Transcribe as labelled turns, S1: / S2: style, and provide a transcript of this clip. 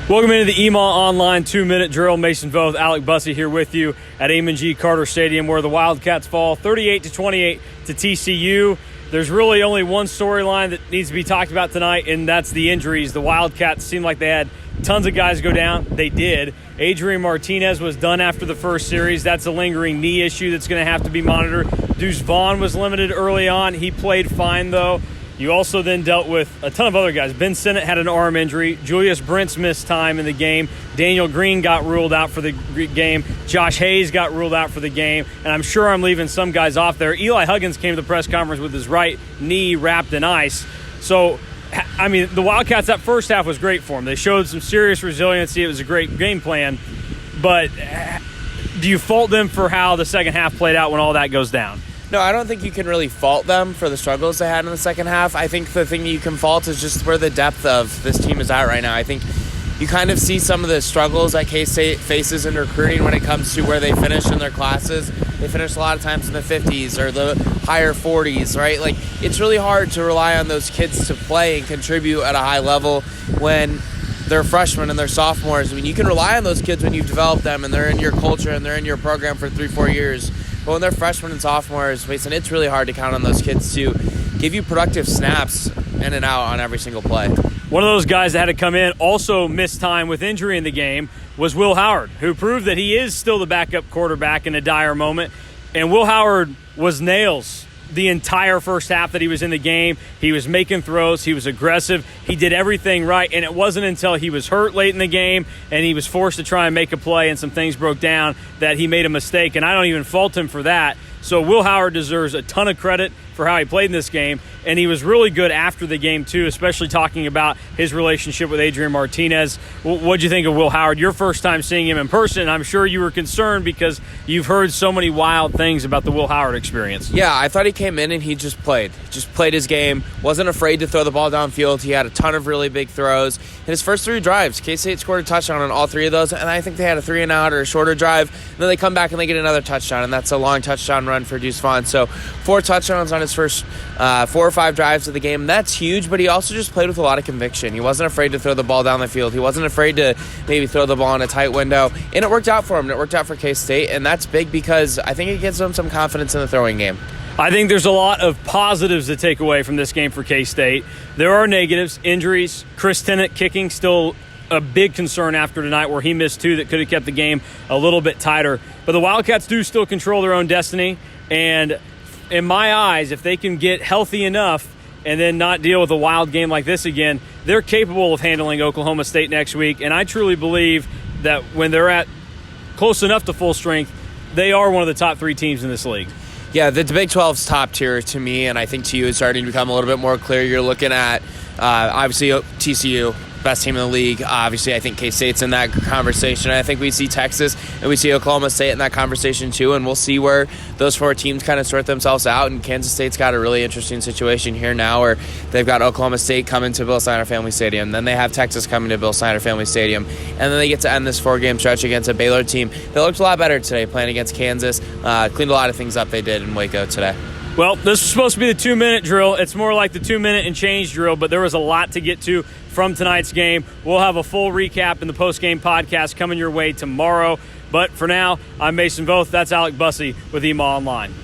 S1: Welcome into the EMAW Online 2-minute drill. Mason Voth, Alec, Busse here with you at Amon G. Carter Stadium, where the Wildcats fall 38-28 to TCU. There's really only one storyline that needs to be talked about tonight, and that's the injuries. The Wildcats seemed like they had tons of guys go down. They did. Adrian Martinez was done after the first series. That's a lingering knee issue that's going to have to be monitored. Deuce Vaughn was limited early on. He played fine, though. You also then dealt with a ton of other guys. Ben Sinnott had an arm injury. Julius Brents missed time in the game. Daniel Green got ruled out for the game. Josh Hayes got ruled out for the game. And I'm sure I'm leaving some guys off there. Eli Huggins came to the press conference with his right knee wrapped in ice. So, I mean, the Wildcats, that first half was great for them. They showed some serious resiliency. It was a great game plan. But do you fault them for how the second half played out when all that goes down?
S2: No, I don't think you can really fault them for the struggles they had in the second half. I think the thing you can fault is just where the depth of this team is at right now. I think you kind of see some of the struggles that K-State faces in recruiting when it comes to where they finish in their classes. They finish a lot of times in the 50s or the higher 40s, right? Like, it's really hard to rely on those kids to play and contribute at a high level when they're freshmen and they're sophomores. I mean, you can rely on those kids when you've developed them and they're in your culture and they're in your program for 3-4 years. But when they're freshmen and sophomores, Mason, it's really hard to count on those kids to give you productive snaps in and out on every single play.
S1: One of those guys that had to come in, also missed time with injury in the game, was Will Howard, who proved that he is still the backup quarterback in a dire moment. And Will Howard was nails the entire first half that he was in the game. He was making throws. He was aggressive. He did everything right. And it wasn't until he was hurt late in the game and he was forced to try and make a play and some things broke down that he made a mistake. And I don't even fault him for that. So Will Howard deserves a ton of credit for how he played in this game. And he was really good after the game, too, especially talking about his relationship with Adrian Martinez. What'd you think of Will Howard? Your first time seeing him in person. I'm sure you were concerned because you've heard so many wild things about the Will Howard experience.
S2: Yeah, I thought he came in and he just played his game. Wasn't afraid to throw the ball downfield. He had a ton of really big throws. In his first 3 drives, K-State scored a touchdown on all 3 of those, and I think they had a 3-and-out or a shorter drive. And then they come back and they get another touchdown, and that's a long touchdown run for Deuce Vaughn. So 4 touchdowns on his first 4 or 5 drives of the game. That's huge, but he also just played with a lot of conviction. He wasn't afraid to throw the ball down the field. He wasn't afraid to maybe throw the ball in a tight window, and it worked out for him. It worked out for K-State, and that's big because I think it gives them some confidence in the throwing game.
S1: I think there's a lot of positives to take away from this game for K-State. There are negatives, injuries. Chris Tennant kicking still a big concern after tonight where he missed 2 that could have kept the game a little bit tighter. But the Wildcats do still control their own destiny. And in my eyes, if they can get healthy enough and then not deal with a wild game like this again, they're capable of handling Oklahoma State next week. And I truly believe that when they're at close enough to full strength, they are one of the top 3 teams in this league.
S2: Yeah, the Big 12's top tier to me, and I think to you it's starting to become a little bit more clear. You're looking at, obviously, TCU, best team in the league. Obviously, I think K-State's in that conversation. I think we see Texas and we see Oklahoma State in that conversation too, and we'll see where those 4 teams kind of sort themselves out. And Kansas State's got a really interesting situation here now where they've got Oklahoma State coming to Bill Snyder Family Stadium. Then they have Texas coming to Bill Snyder Family Stadium. And then they get to end this 4-game stretch against a Baylor team that looked a lot better today playing against Kansas. Cleaned a lot of things up they did in Waco today.
S1: Well, this was supposed to be the 2-minute drill. It's more like the 2-minute and change drill, but there was a lot to get to from tonight's game. We'll have a full recap in the post-game podcast coming your way tomorrow. But for now, I'm Mason Voth. That's Alec Busse with EMAW Online.